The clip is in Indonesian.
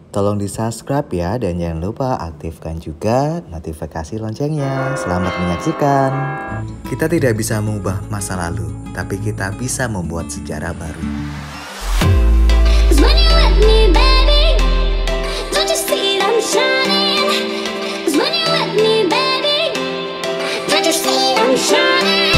Tolong di-subscribe ya, dan jangan lupa aktifkan juga notifikasi loncengnya. Selamat menyaksikan. Kita tidak bisa mengubah masa lalu, tapi kita bisa membuat sejarah baru. When you with me, baby, don't you see I'm shining? 'Cause when you with me, baby, don't you see I'm shining?